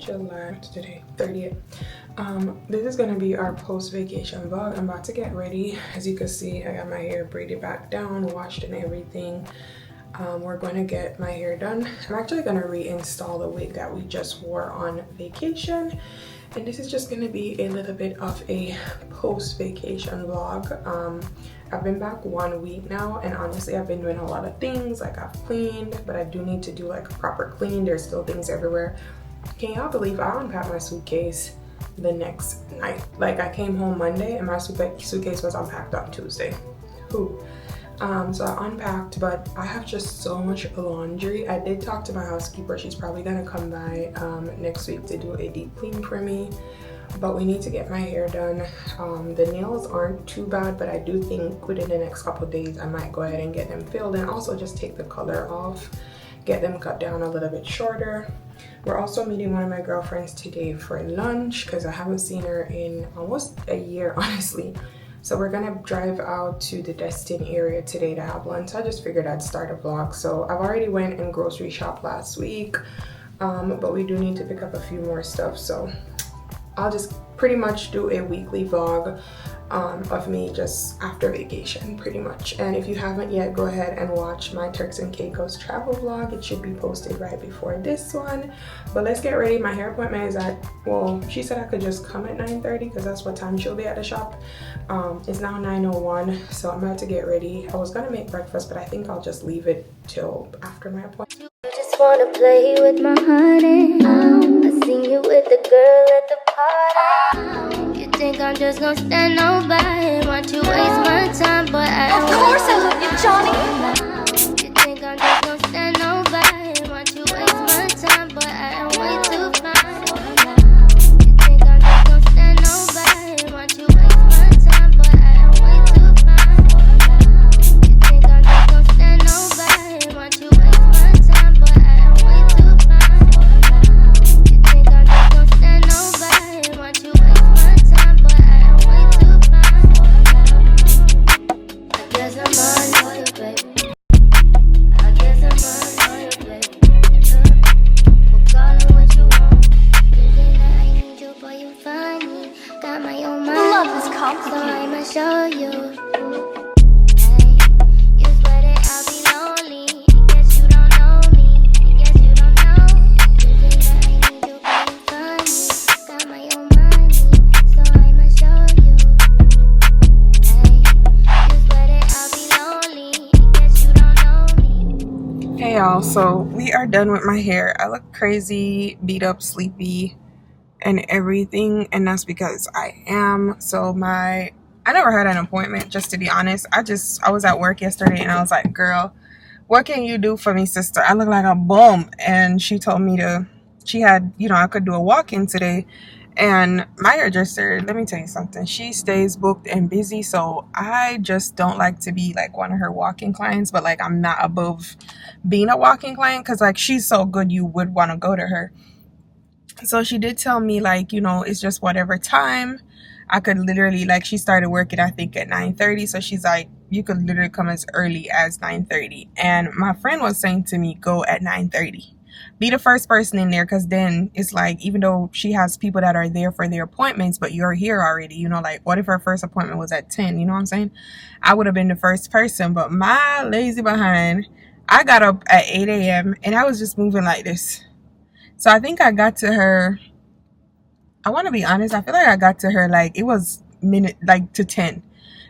July today, 30th. This is gonna be our post-vacation vlog. I'm about to get ready. As you can see, I got my hair braided back down, washed and everything. We're gonna get my hair done. I'm actually gonna reinstall the wig that we just wore on vacation, and this is just gonna be a little bit of a post-vacation vlog. I've been back 1 week now, and honestly I've been doing a lot of things. Like, I've cleaned, but I do need to do like a proper clean. There's still things everywhere. Can y'all believe I unpacked my suitcase the next night? Like, I came home Monday and my suitcase was unpacked on Tuesday. Who? So I unpacked, but I have just so much laundry. I did talk to my housekeeper. She's probably gonna come by next week to do a deep clean for me, but we need to get my hair done. The nails aren't too bad, but I do think within the next couple of days I might go ahead and get them filled and also just take the color off, get them cut down a little bit shorter. We're also meeting one of my girlfriends today for lunch because I haven't seen her in almost a year, honestly. So we're gonna drive out to the Destin area today to have lunch. I just figured I'd start a vlog. So I've already went and grocery shopped last week, but we do need to pick up a few more stuff. So I'll just pretty much do a weekly vlog of me just after vacation, pretty much. And if you haven't yet, go ahead and watch my Turks and Caicos travel vlog. It should be posted right before this one. But let's get ready. My hair appointment is at, well, she said I could just come at 9:30 because that's what time she'll be at the shop. It's now 9:01, so I'm about to get ready. I was gonna make breakfast, but I think I'll just leave it till after my appointment. I just wanna play with my honey. I seen you with the girl at the party. You think I'm just gonna stand nobody? Want you waste my time, but I Of course I love you, Johnny. You think I'm just gonna stand nobody? Want you waste my time, but I am way too fine. You think I'm just gonna stand nobody? Want you waste my time, but I am way too fine. You think I'm just gonna stand nobody? Want you waste my time, but I am way too fine. You think I'm just gonna stand nobody? Want you waste my time, but I am way too fine. I guess I'm on you, baby. I guess I'm on you, baby. We'll call it what you want. You think that I need you, boy, you find me. Got my own mind. Love is So complicated. I'ma show you. Hey, you swear that I'll be lonely. Guess you don't know me. Guess you don't know. You think that I need you, boy, you find me. Got my own mind. So I'ma show you. Hey, you swear that I'll be lonely. Guess you don't know me. Hey y'all, so we are done with my hair. I look crazy, beat up, sleepy, and everything, and that's because I am. So I never had an appointment, just to be honest. I was at work yesterday and I was like, girl, what can you do for me, sister? I look like a bum. And she told me she had, I could do a walk-in today. And my hairdresser, let me tell you something, she stays booked and busy, so I just don't like to be like one of her walk-in clients. But like, I'm not above being a walk-in client because like, she's so good you would want to go to her. So she did tell me, like, it's just whatever time. I could literally, like, she started working I think at 9:30, so she's like, you could literally come as early as 9:30. And my friend was saying to me, go at 9:30, be the first person in there, because then it's like, even though she has people that are there for their appointments, but you're here already, like, what if her first appointment was at 10? You know what I'm saying? I would have been the first person, but my lazy behind, I got up at 8 a.m. and I was just moving like this. So I think I got to her, I want to be honest, I feel like I got to her like it was to 10.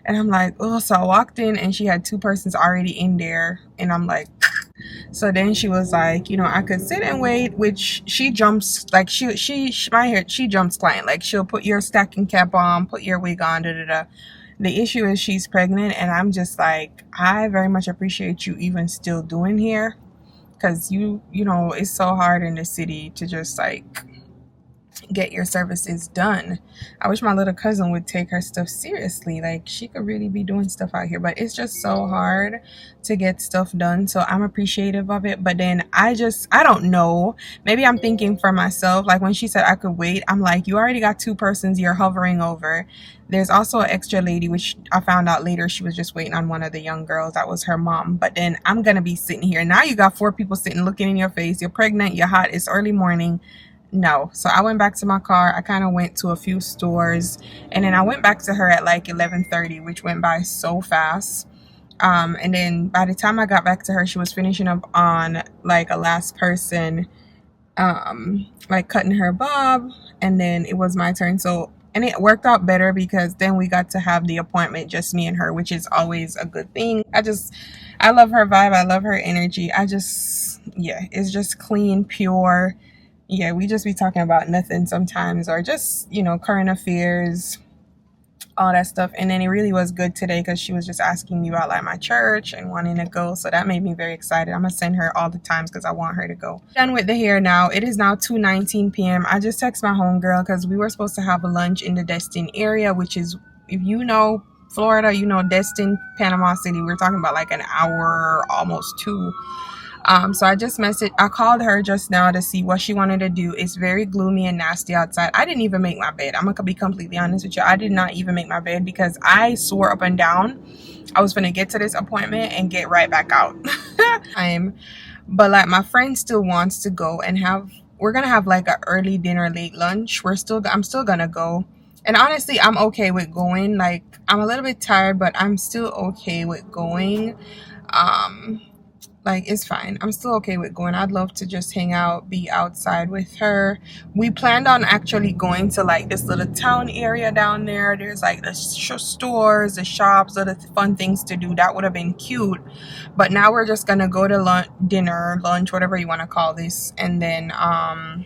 And I'm like, oh, so I walked in and she had 2 persons already in there. And I'm like, so then she was like, I could sit and wait, which she jumps, like she jumps client. Like, she'll put your stacking cap on, put your wig on, The issue is she's pregnant, and I'm just like, I very much appreciate you even still doing here. Because it's so hard in the city to just like get your services done. I wish my little cousin would take her stuff seriously. Like, she could really be doing stuff out here, but it's just so hard to get stuff done. So I'm appreciative of it. But then I don't know, maybe I'm thinking for myself, like when she said I could wait, I'm like, you already got 2 persons you're hovering over. There's also an extra lady, which I found out later she was just waiting on one of the young girls. That was her mom. But then I'm gonna be sitting here now. You got 4 people sitting looking in your face. You're pregnant, you're hot, it's early morning. No. So I went back to my car. I kind of went to a few stores, and then I went back to her at like 11:30, which went by so fast. And then by the time I got back to her, she was finishing up on like a last person, like cutting her bob, and then it was my turn. So, and it worked out better because then we got to have the appointment, just me and her, which is always a good thing. I love her vibe. I love her energy. Yeah, it's just clean, pure. Yeah, we just be talking about nothing sometimes, or just, current affairs, all that stuff. And then it really was good today because she was just asking me about like my church and wanting to go. So that made me very excited. I'm gonna send her all the times because I want her to go. Done with the hair now. It is now 2:19 p.m. I just text my homegirl because we were supposed to have a lunch in the Destin area, which is, if you know Florida, you know Destin, Panama City. We're talking about like an hour, almost two. So I called her just now to see what she wanted to do. It's very gloomy and nasty outside. I didn't even make my bed. I'm gonna be completely honest with you. I did not even make my bed because I swore up and down I was gonna get to this appointment and get right back out. But like my friend still wants to go and we're gonna have like a early dinner, late lunch. I'm still gonna go. And honestly, I'm okay with going. Like, I'm a little bit tired, but I'm still okay with going. Like, it's fine. I'm still okay with going. I'd love to just hang out, be outside with her. We planned on actually going to like this little town area down there. There's like the stores, the shops, other fun things to do. That would have been cute. But now we're just gonna go to lunch, whatever you want to call this, and then I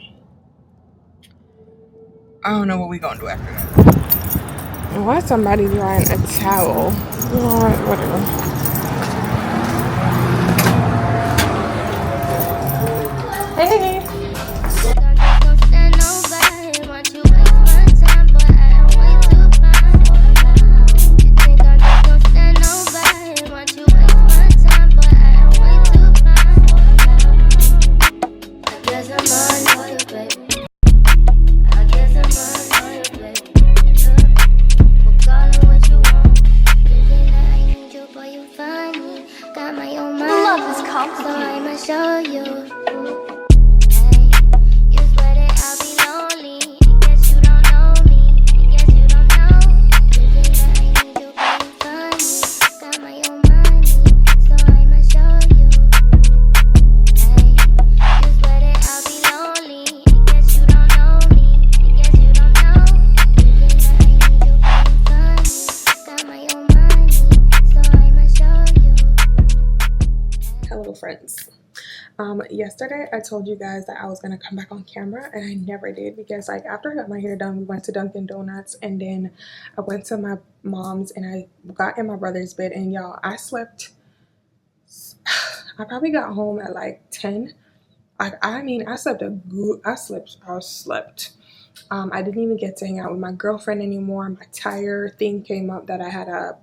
don't know what we're gonna do after that. Why is somebody drying a towel? You know what? Whatever. Hey. Friends, yesterday I told you guys that I was gonna come back on camera, and I never did because like after I got my hair done, we went to Dunkin Donuts, and then I went to my mom's and I got in my brother's bed, and y'all, I slept. I probably got home at like 10. I slept a good. I slept. I didn't even get to hang out with my girlfriend anymore. My tire thing came up that I had a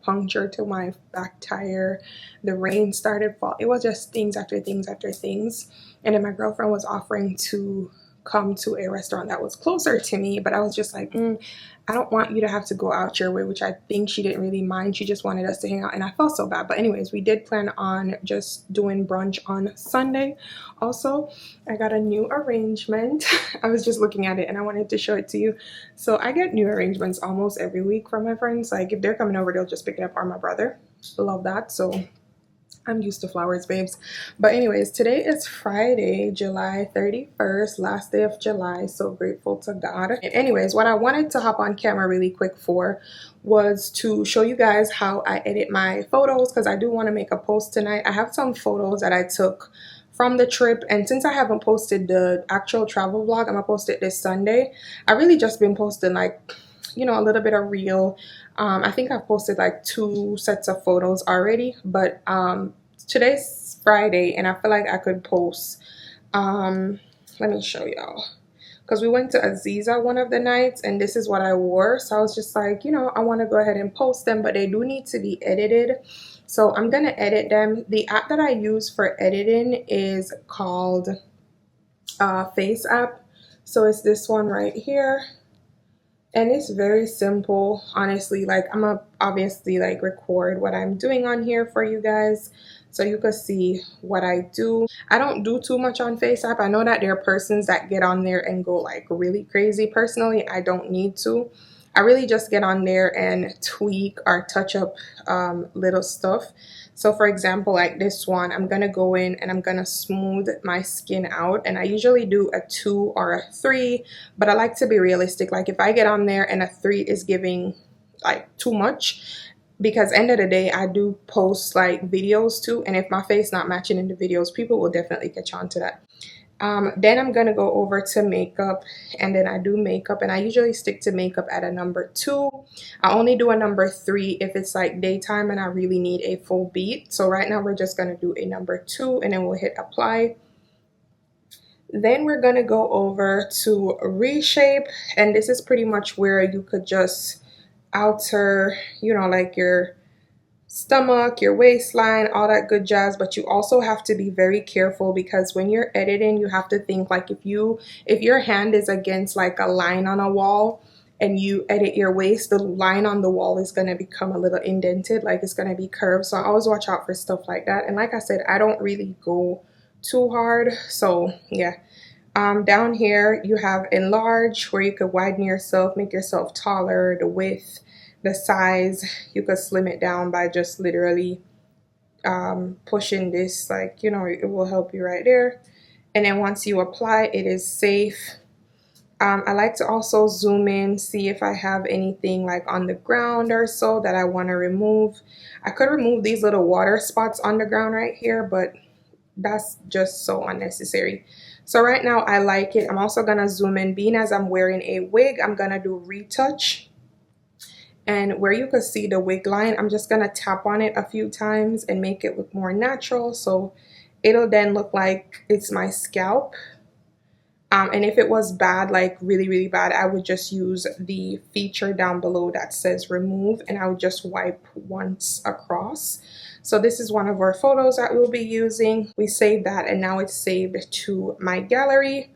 puncture to my back tire. The rain started fall. It was just things after things after things. And then my girlfriend was offering to come to a restaurant that was closer to me, but I was just like, I don't want you to have to go out your way, which I think she didn't really mind. She just wanted us to hang out, and I felt so bad. But anyways, we did plan on just doing brunch on Sunday. Also, I got a new arrangement. I was just looking at it and I wanted to show it to you. So I get new arrangements almost every week from my friends. Like if they're coming over, they'll just pick it up, or my brother. Love that. So I'm used to flowers, babes. But anyways, today is Friday, July 31st, last day of July. So grateful to God. And anyways, what I wanted to hop on camera really quick for was to show you guys how I edit my photos, because I do want to make a post tonight. I have some photos that I took from the trip, and since I haven't posted the actual travel vlog, I'm gonna post it this Sunday. I really just been posting like, you know, a little bit of reel. I think I've posted like 2 sets of photos already, but today's Friday and I feel like I could post, let me show y'all, because we went to Aziza one of the nights and this is what I wore. So I was just like, you know, I want to go ahead and post them, but they do need to be edited. So I'm gonna edit them. The app that I use for editing is called Face app. So it's this one right here. And it's very simple, honestly. Like I'm gonna obviously like record what I'm doing on here for you guys. so you can see what I do. I don't do too much on FaceApp. I know that there are persons that get on there and go like really crazy. Personally, I don't need to. I really just get on there and tweak or touch up little stuff. So for example, like this one, I'm gonna go in and I'm gonna smooth my skin out, and I usually do a 2 or a 3, but I like to be realistic. Like if I get on there and a 3 is giving like too much, because end of the day I do post like videos too, and if my face not matching in the videos, people will definitely catch on to that. Then I'm gonna go over to makeup, and then I do makeup, and I usually stick to makeup at a number 2. I only do a number 3 if it's like daytime and I really need a full beat. So right now we're just gonna do a number 2, and then we'll hit apply. Then we're gonna go over to reshape, and this is pretty much where you could just alter, you know, like your stomach, your waistline, all that good jazz. But you also have to be very careful, because when you're editing, you have to think like if your hand is against like a line on a wall and you edit your waist, the line on the wall is going to become a little indented, like it's going to be curved. So I always watch out for stuff like that. And like I said, I don't really go too hard. So yeah. Down here you have enlarge, where you could widen yourself, make yourself taller, the width, the size. You could slim it down by just literally pushing this, like, you know, it will help you right there. And then once you apply, it is safe. I like to also zoom in, see if I have anything like on the ground or so that I want to remove. I could remove these little water spots on the ground right here, but that's just so unnecessary. So right now I like it. I'm also gonna zoom in. Being as I'm wearing a wig, I'm gonna do retouch, and where you can see the wig line, I'm just gonna tap on it a few times and make it look more natural, so it'll then look like it's my scalp. And if it was bad, like really bad, I would just use the feature down below that says remove, and I would just wipe once across. So this is one of our photos that we'll be using. We saved that, and now it's saved to my gallery.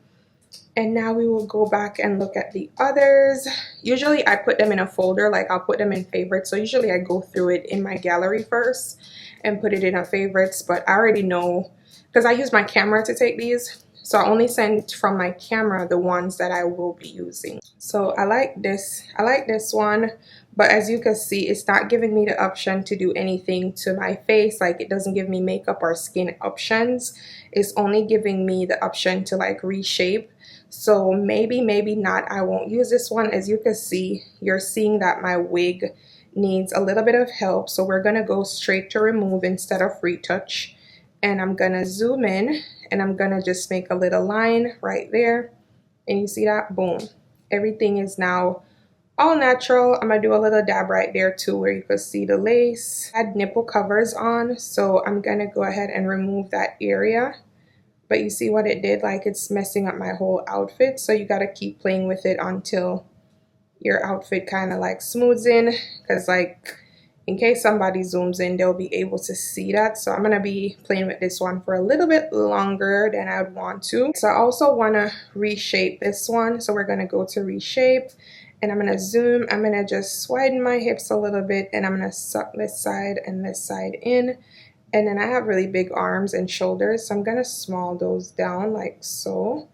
And now we will go back and look at the others. Usually I put them in a folder, like I'll put them in favorites. So usually I go through it in my gallery first and put it in a favorites, but I already know, because I use my camera to take these. So I only send from my camera the ones that I will be using. So I like this one, but as you can see, it's not giving me the option to do anything to my face. Like it doesn't give me makeup or skin options. It's only giving me the option to like reshape. So maybe not, I won't use this one. As you can see, you're seeing that my wig needs a little bit of help. So we're gonna go straight to remove instead of retouch. And I'm gonna zoom in, and I'm gonna just make a little line right there. And you see that? Boom. Everything is now all natural. I'm gonna do a little dab right there too, where you can see the lace. I had nipple covers on, so I'm gonna go ahead and remove that area. But you see what it did? Like it's messing up my whole outfit. So you gotta keep playing with it until your outfit kind of like smooths in, because like in case somebody zooms in, they'll be able to see that. So I'm gonna be playing with this one for a little bit longer than I'd want to. So I also wanna reshape this one. So we're gonna go to reshape, and I'm gonna zoom. I'm gonna just widen my hips a little bit, and I'm gonna suck this side and this side in. And then I have really big arms and shoulders, so I'm gonna small those down like so,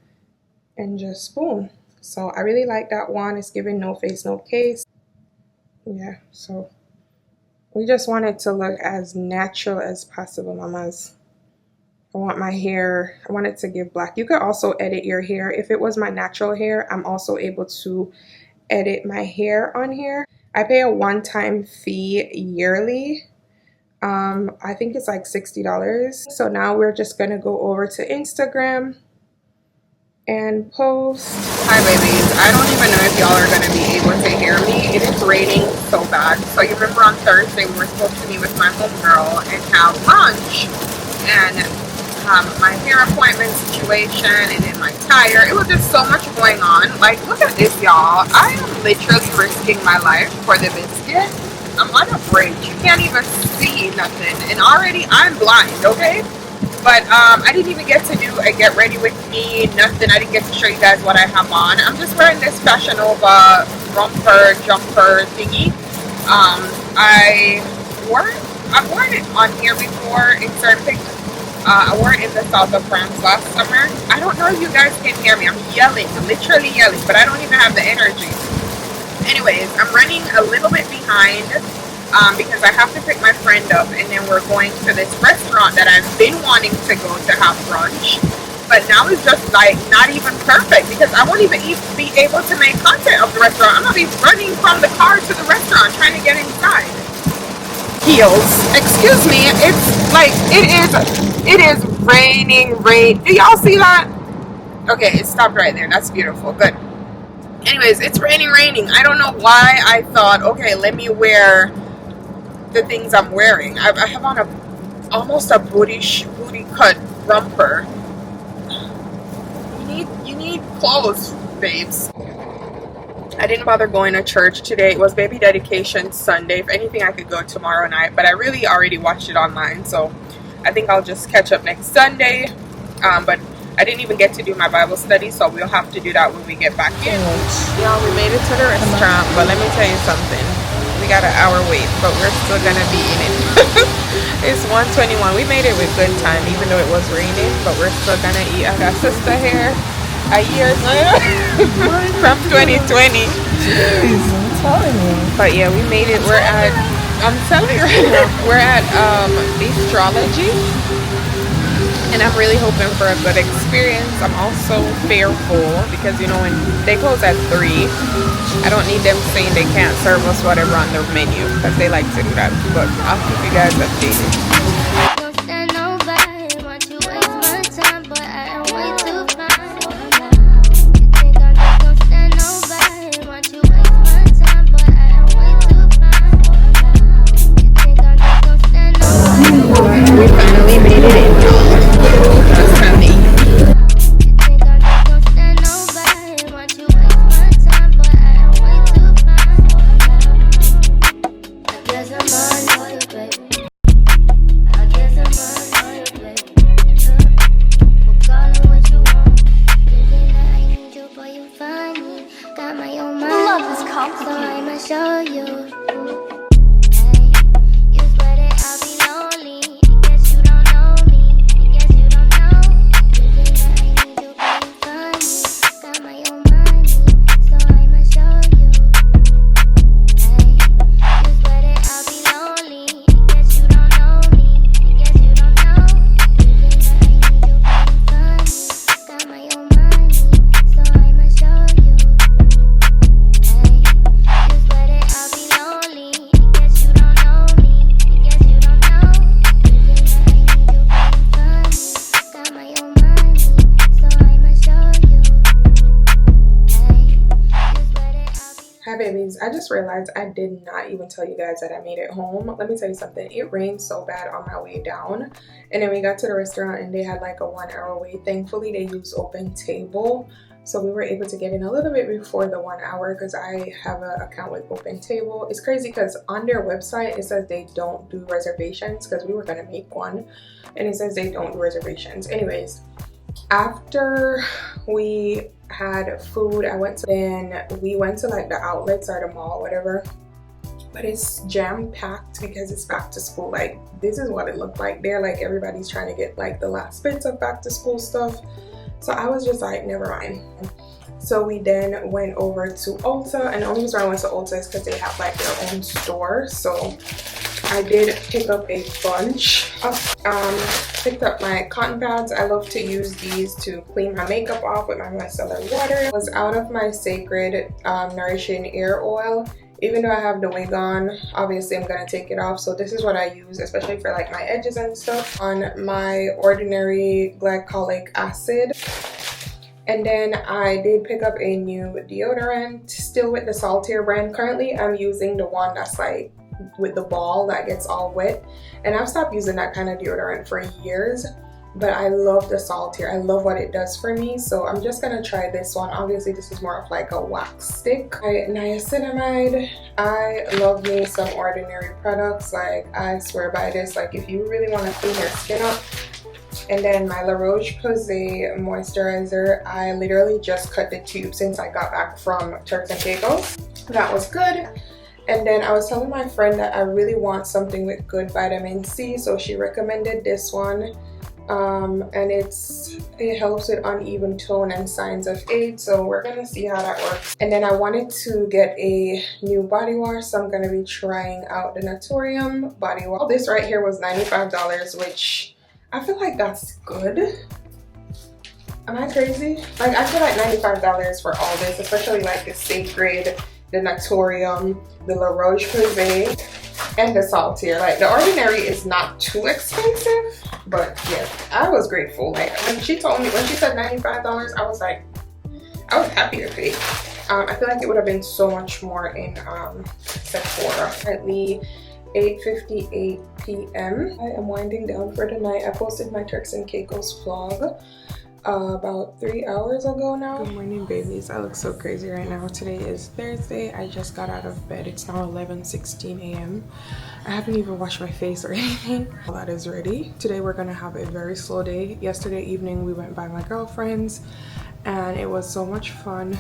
and just boom. So I really like that one. It's giving no face, no case. Yeah, so we just want it to look as natural as possible, mamas. I want my hair, I want it to give black. You could also edit your hair. If it was my natural hair, I'm also able to edit my hair on here. I pay a one-time fee yearly. I think it's like $60. So now we're just gonna go over to Instagram and post. Hi babies, I don't even know if y'all are gonna be able to hear me. It is raining so bad. So you remember on Thursday we were supposed to be with my homegirl and have brunch, and my hair appointment situation, and then my tire. It was just so much going on. Like, look at this, y'all. I am literally risking my life for the biscuit. I'm on a bridge. You can't even see nothing, and already I'm blind, okay? But I didn't even get to do a get ready with me, nothing. I didn't get to show you guys what I have on. I'm just wearing this Fashion Nova romper jumper thingy. I wore it I've worn it on here before in certain pictures. I wore it in the south of France last summer. I don't know if you guys can hear me. I'm yelling, literally yelling, but I don't even have the energy. Anyways, I'm running a little bit behind because I have to pick my friend up, and then we're going to this restaurant that I've been wanting to go to have brunch. But now it's just like not even perfect because I won't even be able to make content of the restaurant. I'm gonna be running from the car to the restaurant trying to get inside. Heels. Excuse me. It's like it is raining. Rain. Do y'all see that? Okay, it stopped right there. That's beautiful. Good. Anyways, it's raining. I don't know why I thought, okay, let me wear the things I'm wearing. I have on almost a booty cut romper. You need clothes, babes. I didn't bother going to church today. It was baby dedication Sunday. If anything, I could go tomorrow night, but I really already watched it online, so I think I'll just catch up next Sunday. But I didn't even get to do my Bible study, so we'll have to do that when we get back in. Y'all, we made it to the restaurant, but let me tell you something. We got an hour wait, but we're still gonna be in it. It's 1:21. We made it with good time, even though it was raining, but we're still gonna eat. I got sister here a year from 2020. Jeez, I'm telling you. But yeah, we made it. I'm telling you right now, we're at astrology. And I'm really hoping for a good experience. I'm also fearful because, you know, when they close at 3, I don't need them saying they can't serve us whatever on their menu because they like to do that. But I'll keep you guys updated. Don't stand nobody, want you waste my time, but I am way too fine. You think I'm just gonna stand nobody, want you waste my time, but I am way too fine. You think I'm just gonna stand nobody. We finally made it in. That's kind of You think I'm just gonna stand nobody, want you waste my time, but I am way too fine. I guess I'm on you, baby. I guess I'm on you, baby. We'll call it what you want. Thinking that I need you, but you find me. Got my own mind. Love is So complicated. I'ma show you. Hey, you swear that I'll be lonely. Guess you don't know me. Guess you don't know. Thinking that I need you, but you find me. Got my own mind. So I'ma show you. Hey, you swear that I'll be lonely. Guess you don't know me. Guess you don't know. Thinking that I need you, but you find me. Got my own mind. So I'ma show you. Hey, you swear that I'll be lonely. Guess you don't know me. Guess you don't know. Thinking that I need you, but you find me. Got my own mind. So I'ma show you. Hey, you swear that I'll be. Hi babies, I just realized I did not even tell you guys that I made it home. Let me tell you something. It rained so bad on my way down, and then we got to the restaurant and they had like a 1-hour wait. Thankfully they use open table, so we were able to get in a little bit before the 1 hour because I have an account with open table. It's crazy because on their website it says they don't do reservations because we were gonna make one, and it says they don't do reservations. Anyways, after we had food, then we went to like the outlets or the mall, whatever, but it's jam-packed because it's back to school. Like, this is what it looked like there. Like, everybody's trying to get like the last bits of back to school stuff, so I was just like, never mind. So we then went over to Ulta, and the only reason I went to Ulta is because they have like their own store. So I did pick up a bunch of picked up my cotton pads. I love to use these to clean my makeup off with my micellar water. I was out of my Sacred Nourishing Air Oil. Even though I have the wig on, obviously I'm gonna take it off. So this is what I use, especially for like my edges and stuff, on my ordinary glycolic acid. And then I did pick up a new deodorant, still with the Saltier brand. Currently I'm using the one that's like with the ball that gets all wet, and I've stopped using that kind of deodorant for years, but I love the Saltier. I love what it does for me, so I'm just gonna try this one. Obviously this is more of like a wax stick. Niacinamide. I love me some Ordinary products. Like, I swear by this. Like, if you really want to clean your skin up. And then my La Roche-Posay moisturizer. I literally just cut the tube since I got back from Turks and Caicos. That was good. And then I was telling my friend that I really want something with good vitamin C, so she recommended this one. And it helps with uneven tone and signs of age, so we're gonna see how that works. And then I wanted to get a new body wash, so I'm gonna be trying out the Naturium body wash. This right here was $95, which I feel like that's good. Am I crazy? Like, I feel like $95 for all this, especially like the Sacred, the Naturium, the La Roche-Posay, and the Saltier. Like, the Ordinary is not too expensive, but yeah, I was grateful. Like, when she told me, when she said $95, I was like, I was happy to pay. I feel like it would have been so much more in Sephora. Currently 8:58 p.m. I am winding down for the night. I posted my Turks and Caicos vlog about 3 hours ago now. Good morning, babies. I look so crazy right now. Today is Thursday. I just got out of bed. It's now 11:16 a.m. I haven't even washed my face or anything. All that is ready. Today we're gonna have a very slow day. Yesterday evening we went by my girlfriend's and it was so much fun.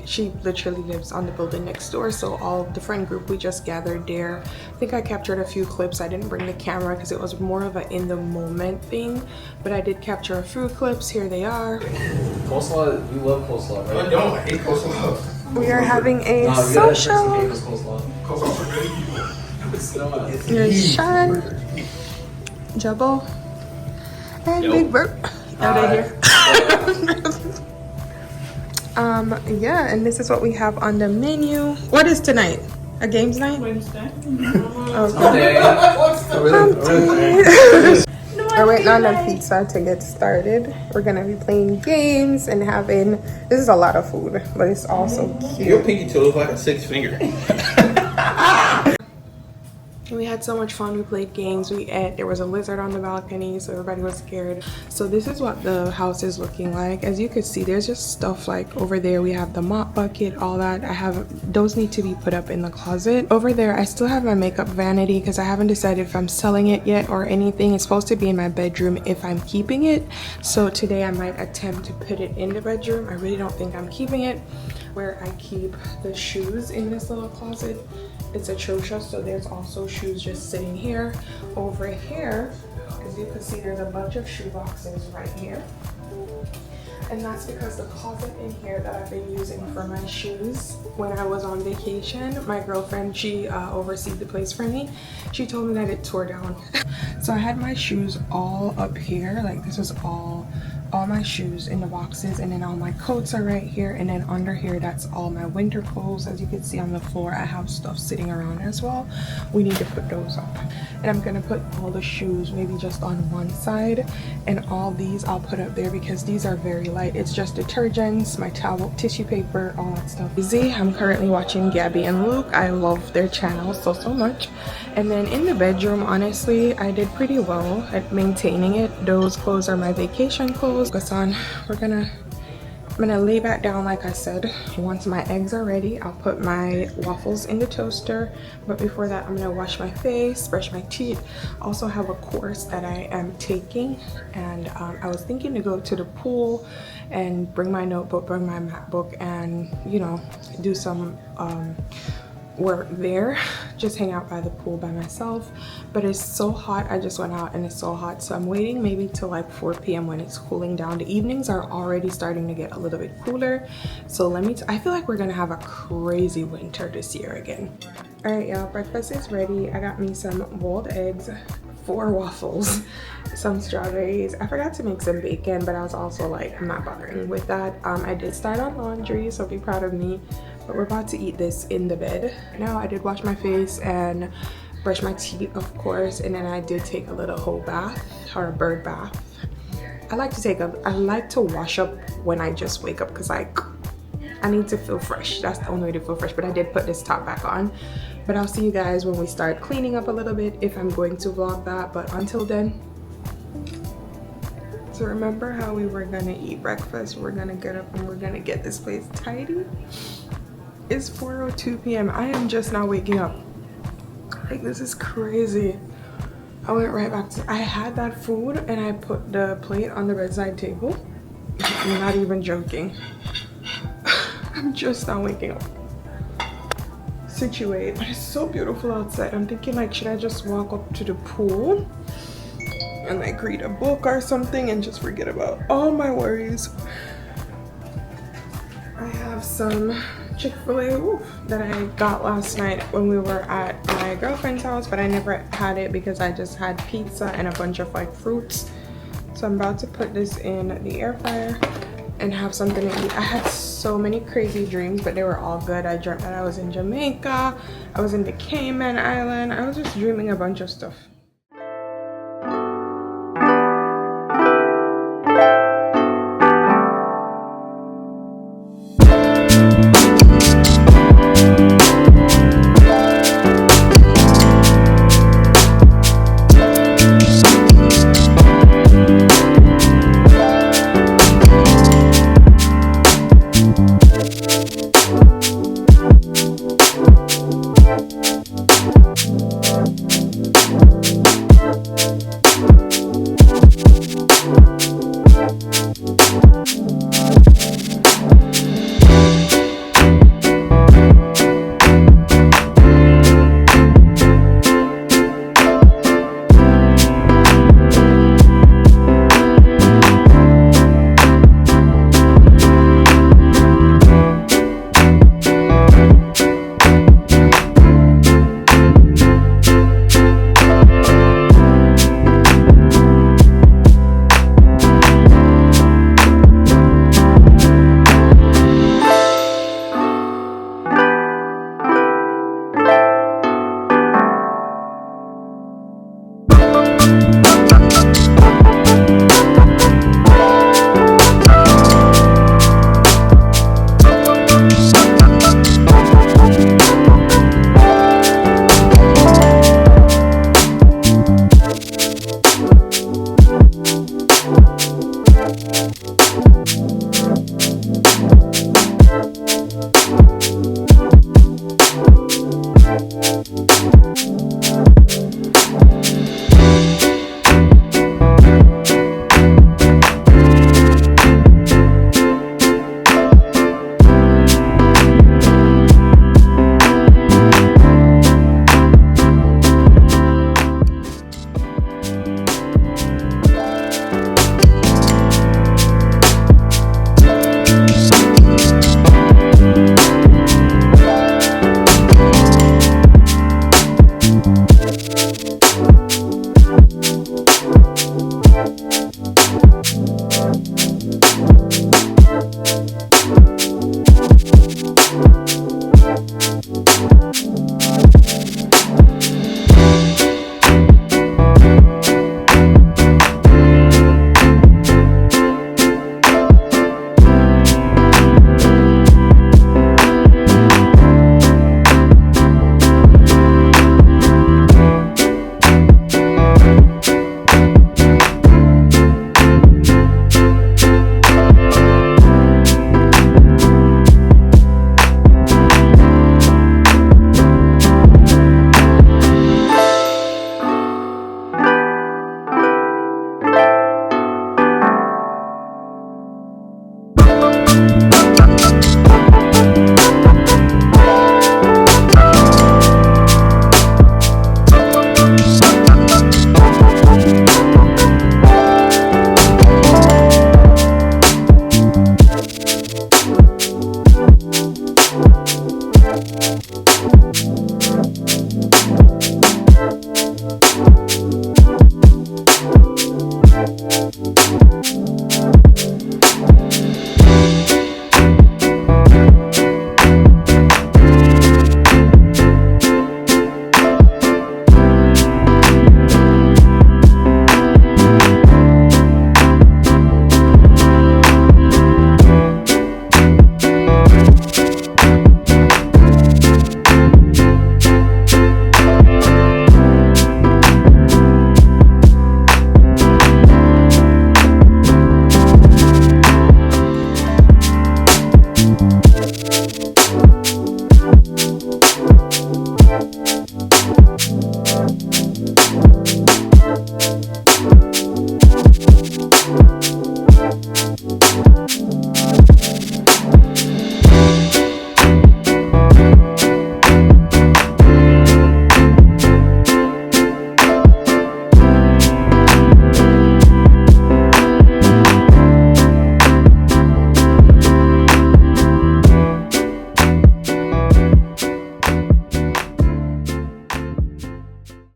She literally lives on the building next door, so all the friend group, we just gathered there. I think I captured a few clips. I didn't bring the camera because it was more of an in the moment thing, but I did capture a few clips. Here they are. Coleslaw, you love coleslaw, right? I don't. I hate coleslaw. We are having a social. Here's Sean, Jubbo, and Big Burp. Out here. Yeah, and this is what we have on the menu. What is tonight? A games night? Wednesday. Okay. We're waiting on the pizza to get started. We're gonna be playing games and having. This is a lot of food, but it's also cute. Your pinky toe looks like a 6 finger. We had so much fun. We played games, we ate. There was a lizard on the balcony, so everybody was scared. So this is what the house is looking like. As you can see, there's just stuff like over there. We have the mop bucket, all that. Those need to be put up in the closet. Over there, I still have my makeup vanity because I haven't decided if I'm selling it yet or anything. It's supposed to be in my bedroom if I'm keeping it. So today I might attempt to put it in the bedroom. I really don't think I'm keeping it. Where I keep the shoes in this little closet, it's atrocious. So there's also shoes just sitting here. Over here, as you can see, there's a bunch of shoe boxes right here, and that's because the closet in here that I've been using for my shoes when I was on vacation, my girlfriend, she overseed the place for me, she told me that it tore down. So I had my shoes all up here, like this is all my shoes in the boxes, and then all my coats are right here, and then under here that's all my winter clothes. As you can see on the floor, I have stuff sitting around as well. We need to put those up, and I'm gonna put all the shoes maybe just on one side, and all these I'll put up there because these are very light. It's just detergents, my towel, tissue paper, all that stuff. Easy. I'm currently watching Gabby and Luke. I love their channel so much. And then in the bedroom, honestly, I did pretty well at maintaining it. Those clothes are my vacation clothes. I'm gonna lay back down like I said. Once my eggs are ready, I'll put my waffles in the toaster. But before that, I'm gonna wash my face, brush my teeth. Also have a course that I am taking, and I was thinking to go to the pool and bring my notebook, bring my MacBook, and you know, do some work there, just hang out by the pool by myself. But it's so hot. I just went out and it's so hot, so I'm waiting maybe till like 4 p.m. when it's cooling down. The evenings are already starting to get a little bit cooler, so I feel like we're gonna have a crazy winter this year again. All right, y'all, breakfast is ready. I got me some boiled eggs, 4 waffles, some strawberries. I forgot to make some bacon, but I was also like, I'm not bothering with that. I did start on laundry, so be proud of me. But we're about to eat this in the bed. Now I did wash my face and brush my teeth, of course, and then I did take a little whole bath or a bird bath. I like to wash up when I just wake up because I need to feel fresh. That's the only way to feel fresh. But I did put this top back on. But I'll see you guys when we start cleaning up a little bit, if I'm going to vlog that. But until then, so remember how we were gonna eat breakfast? We're gonna get up and we're gonna get this place tidy. It's 4:02 p.m. I am just now waking up. Like, this is crazy. I went right back to, I had that food and I put the plate on the bedside table. I'm not even joking. I'm just now waking up. situate. But it's so beautiful outside. I'm thinking like, should I just walk up to the pool and like read a book or something and just forget about all my worries? I have some Chick-fil-A that I got last night when we were at my girlfriend's house, but I never had it because I just had pizza and a bunch of like fruits. So I'm about to put this in the air fryer and have something to eat. I had so many crazy dreams, but they were all good. I dreamt that I was in Jamaica, I was in the Cayman Island. I was just dreaming a bunch of stuff.